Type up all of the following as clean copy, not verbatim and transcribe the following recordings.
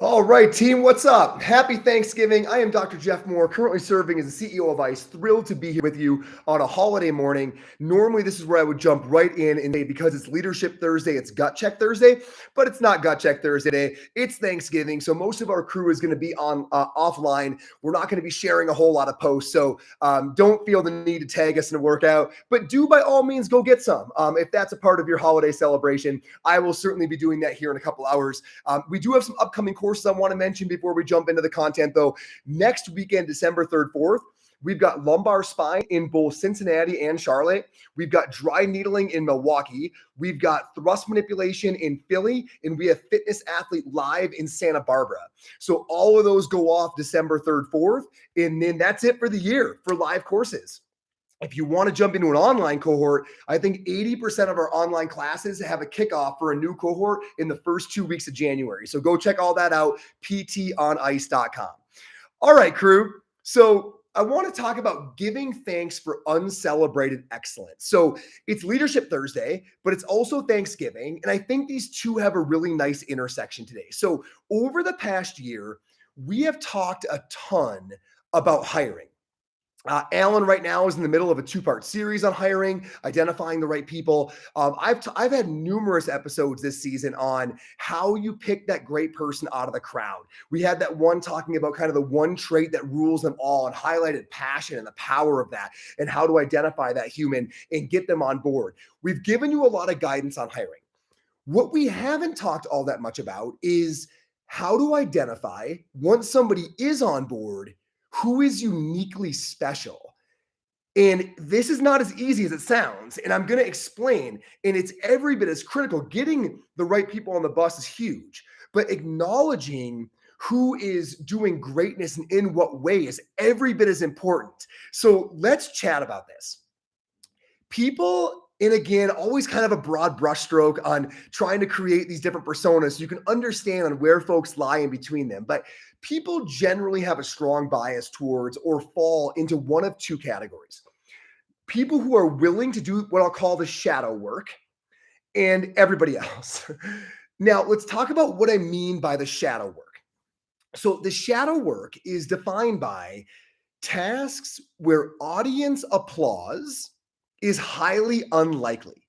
All right, team, what's up? Happy Thanksgiving. I am Dr. Jeff Moore, currently serving as the CEO of ICE. Thrilled to be here with you on a holiday morning. Normally, this is where I would jump right in and say, because it's Leadership Thursday, it's Gut Check Thursday, but it's not Gut Check Thursday. It's Thanksgiving, so most of our crew is going to be on offline. We're not going to be sharing a whole lot of posts, so don't feel the need to tag us in a workout, but do by all means go get some. If that's a part of your holiday celebration, I will certainly be doing that here in a couple hours. We do have some upcoming courses I want to mention before we jump into the content, though. Next weekend, December 3rd, 4th, we've got lumbar spine in both Cincinnati and Charlotte. We've got dry needling in Milwaukee. We've got thrust manipulation in Philly, and we have Fitness Athlete Live in Santa Barbara. So all of those go off December 3rd, 4th, and then that's it for the year for live courses. If you want to jump into an online cohort, I think 80% of our online classes have a kickoff for a new cohort in the first 2 weeks of January. So go check all that out, ptonice.com. All right, crew. So I want to talk about giving thanks for uncelebrated excellence. So it's Leadership Thursday, but it's also Thanksgiving. And I think these two have a really nice intersection today. So over the past year, we have talked a ton about hiring. Alan right now is in the middle of a two-part series on hiring, identifying the right people. I've had numerous episodes this season on how you pick that great person out of the crowd. We had that one talking about kind of the one trait that rules them all and highlighted passion and the power of that and how to identify that human and get them on board. We've given you a lot of guidance on hiring. What we haven't talked all that much about is how to identify, once somebody is on board, who is uniquely special. And this is not as easy as it sounds. And I'm going to explain. And it's every bit as critical. Getting the right people on the bus is huge, but acknowledging who is doing greatness and in what way is every bit as important. So let's chat about this. People, and again, always kind of a broad brushstroke on trying to create these different personas so you can understand on where folks lie in between them. But people generally have a strong bias towards or fall into one of two categories. People who are willing to do what I'll call the shadow work, and everybody else. Now, let's talk about what I mean by the shadow work. So the shadow work is defined by tasks where audience applause is highly unlikely.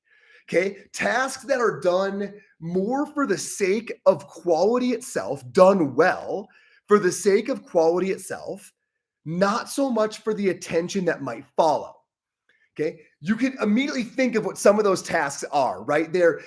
Okay. Tasks that are done more for the sake of quality itself, done well for the sake of quality itself, not so much for the attention that might follow. Okay. You can immediately think of what some of those tasks are, right? They're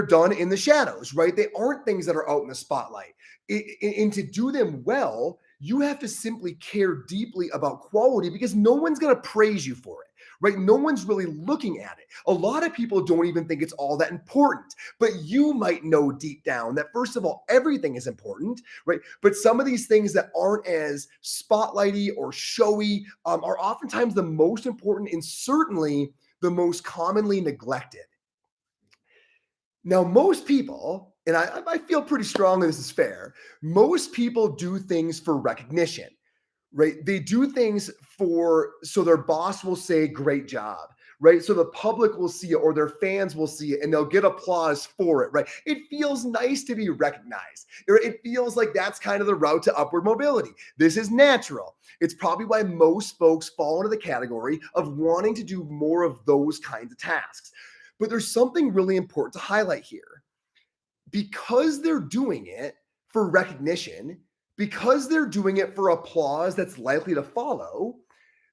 done in the shadows, right? They aren't things that are out in the spotlight. And to do them well, you have to simply care deeply about quality because no one's going to praise you for it, right? No one's really looking at it. A lot of people don't even think it's all that important, but you might know deep down that, first of all, everything is important, right? But some of these things that aren't as spotlighty or showy are oftentimes the most important and certainly the most commonly neglected. Now, most people, and I feel pretty strongly this is fair, most people do things for recognition, right? They do things so their boss will say, great job, right? So the public will see it or their fans will see it and they'll get applause for it, right? It feels nice to be recognized. It feels like that's kind of the route to upward mobility. This is natural. It's probably why most folks fall into the category of wanting to do more of those kinds of tasks. But there's something really important to highlight here. Because they're doing it for recognition, because they're doing it for applause that's likely to follow,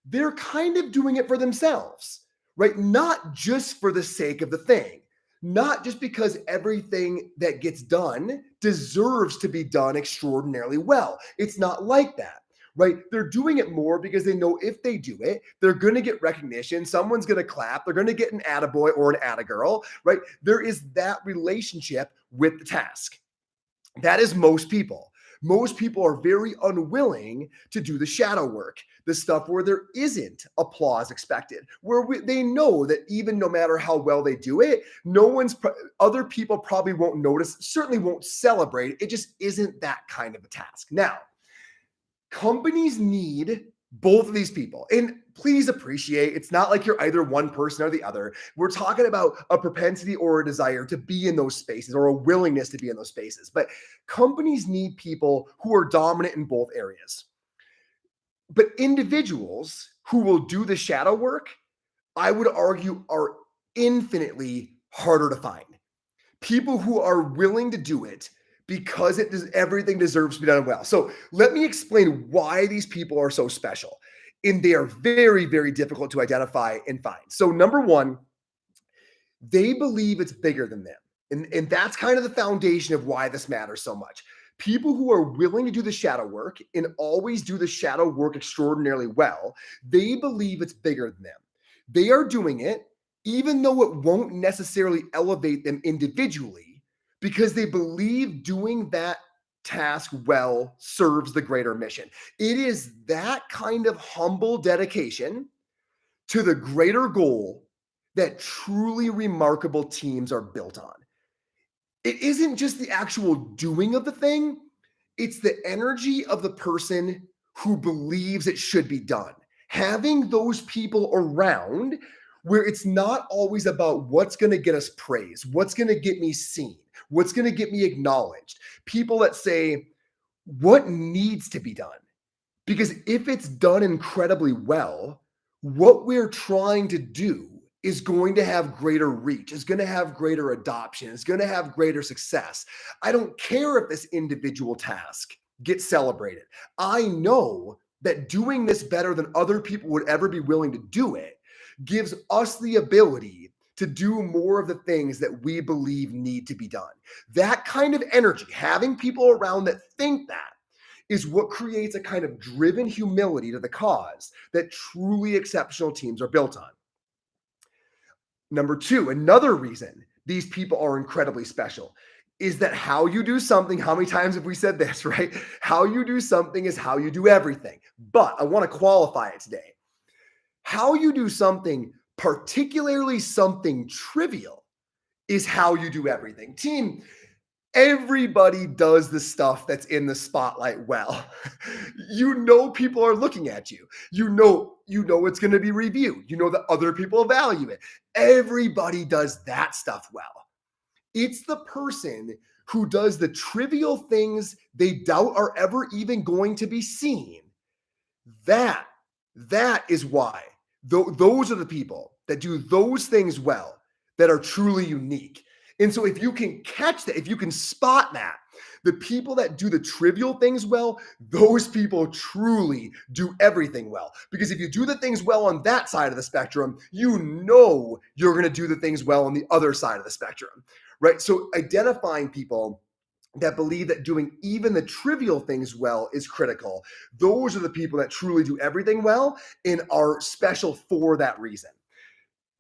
they're kind of doing it for themselves, right? Not just for the sake of the thing, not just because everything that gets done deserves to be done extraordinarily well. It's not like that. Right? They're doing it more because they know if they do it, they're going to get recognition. Someone's going to clap. They're going to get an attaboy or an attagirl, right? There is that relationship with the task. That is most people. Most people are very unwilling to do the shadow work, the stuff where there isn't applause expected, where they know that even no matter how well they do it, other people probably won't notice, certainly won't celebrate. It just isn't that kind of a task. Now, companies need Both of these people. And please appreciate it's not like you're either one person or the other. We're talking about a propensity or a desire to be in those spaces or a willingness to be in those spaces. But companies need people who are dominant in both areas. But individuals who will do the shadow work, I would argue, are infinitely harder to find. People who are willing to do it because everything deserves to be done well. So let me explain why these people are so special. And they are very, very difficult to identify and find. So number one, they believe it's bigger than them. And that's kind of the foundation of why this matters so much. People who are willing to do the shadow work and always do the shadow work extraordinarily well, they believe it's bigger than them. They are doing it even though it won't necessarily elevate them individually because they believe doing that task well serves the greater mission. It is that kind of humble dedication to the greater goal that truly remarkable teams are built on. It isn't just the actual doing of the thing, it's the energy of the person who believes it should be done. Having those people around where it's not always about what's going to get us praise, what's going to get me seen, what's going to get me acknowledged. People that say, what needs to be done? Because if it's done incredibly well, what we're trying to do is going to have greater reach, is going to have greater adoption, is going to have greater success. I don't care if this individual task gets celebrated. I know that doing this better than other people would ever be willing to do it gives us the ability to do more of the things that we believe need to be done. That kind of energy, having people around that think that, is what creates a kind of driven humility to the cause that truly exceptional teams are built on. Number two, another reason these people are incredibly special is that how you do something, how many times have we said this, right? How you do something is how you do everything. But I want to qualify it today. How you do something, particularly something trivial, is how you do everything. Team, everybody does the stuff that's in the spotlight well. You know people are looking at you. You know it's going to be reviewed. You know that other people value it. Everybody does that stuff well. It's the person who does the trivial things they doubt are ever even going to be seen. That is why those are the people that do those things well that are truly unique. And so if you can catch that, if you can spot that, the people that do the trivial things well, those people truly do everything well. Because if you do the things well on that side of the spectrum, you know you're going to do the things well on the other side of the spectrum, right? So identifying people that believe that doing even the trivial things well is critical. Those are the people that truly do everything well and are special for that reason.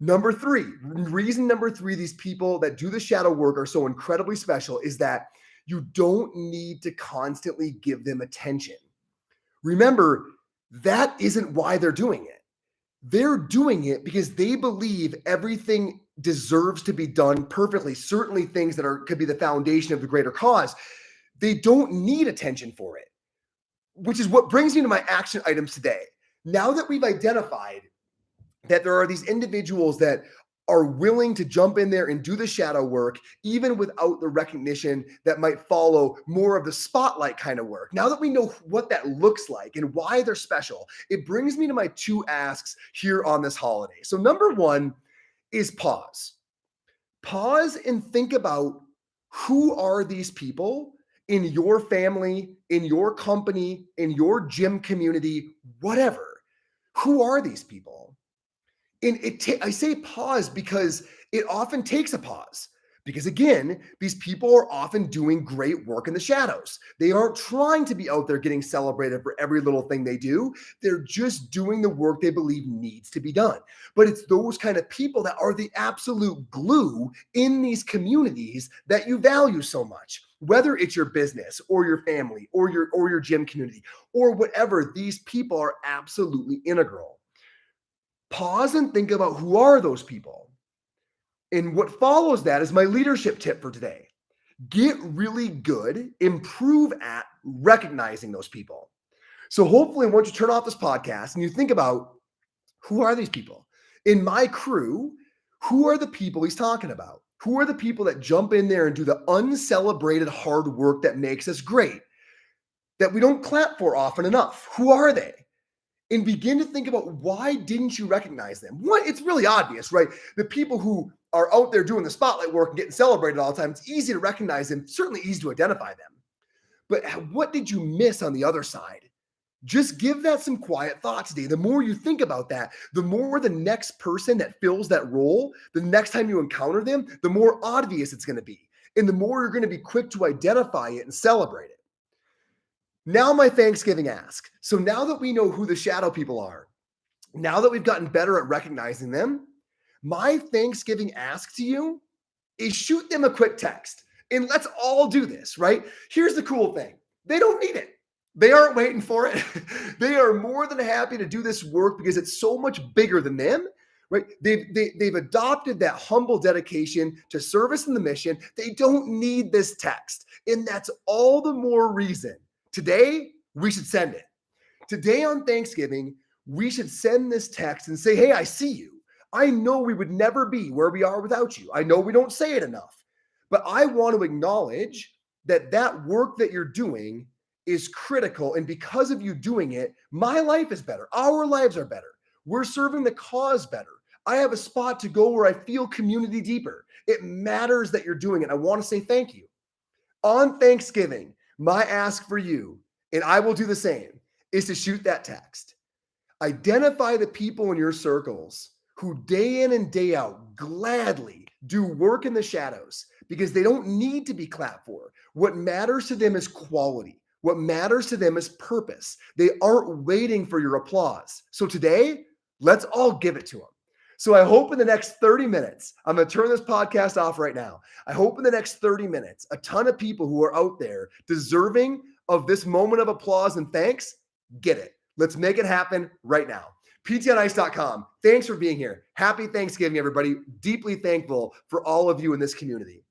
Reason number three, these people that do the shadow work are so incredibly special is that you don't need to constantly give them attention. Remember, that isn't why they're doing it. They're doing it because they believe everything deserves to be done perfectly. Certainly things that could be the foundation of the greater cause. They don't need attention for it, which is what brings me to my action items today. Now that we've identified that there are these individuals that are willing to jump in there and do the shadow work, even without the recognition that might follow more of the spotlight kind of work. Now that we know what that looks like and why they're special, it brings me to my two asks here on this holiday. So number one is pause. Pause and think about who are these people in your family, in your company, in your gym community, whatever. Who are these people? And I say pause because it often takes a pause. Because again, these people are often doing great work in the shadows. They aren't trying to be out there getting celebrated for every little thing they do. They're just doing the work they believe needs to be done. But it's those kind of people that are the absolute glue in these communities that you value so much. Whether it's your business or your family or your gym community or whatever, these people are absolutely integral. Pause and think about who are those people. And what follows that is my leadership tip for today. Get really good, improve at recognizing those people. So hopefully once you turn off this podcast and you think about, who are these people? In my crew, who are the people he's talking about? Who are the people that jump in there and do the uncelebrated hard work that makes us great, that we don't clap for often enough? Who are they? And begin to think about, why didn't you recognize them? One, it's really obvious, right? The people who are out there doing the spotlight work and getting celebrated all the time, it's easy to recognize them, certainly easy to identify them. But what did you miss on the other side? Just give that some quiet thought today. The more you think about that, the more the next person that fills that role, the next time you encounter them, the more obvious it's going to be. And the more you're going to be quick to identify it and celebrate it. Now, my Thanksgiving ask. So now that we know who the shadow people are, now that we've gotten better at recognizing them, my Thanksgiving ask to you is shoot them a quick text. And let's all do this, right? Here's the cool thing. They don't need it. They aren't waiting for it. They are more than happy to do this work because it's so much bigger than them, right? They've adopted that humble dedication to service and the mission. They don't need this text. And that's all the more reason today we should send it. Today on Thanksgiving, we should send this text and say, hey, I see you. I know we would never be where we are without you. I know we don't say it enough, but I want to acknowledge that that work that you're doing is critical. And because of you doing it, my life is better. Our lives are better. We're serving the cause better. I have a spot to go where I feel community deeper. It matters that you're doing it. I want to say thank you. On Thanksgiving, my ask for you, and I will do the same, is to shoot that text. Identify the people in your circles who day in and day out gladly do work in the shadows because they don't need to be clapped for. What matters to them is quality. What matters to them is purpose. They aren't waiting for your applause. So today, let's all give it to them. So I hope in the next 30 minutes, I'm going to turn this podcast off right now. I hope in the next 30 minutes, a ton of people who are out there deserving of this moment of applause and thanks, get it. Let's make it happen right now. PTOnice.com. Thanks for being here. Happy Thanksgiving, everybody. Deeply thankful for all of you in this community.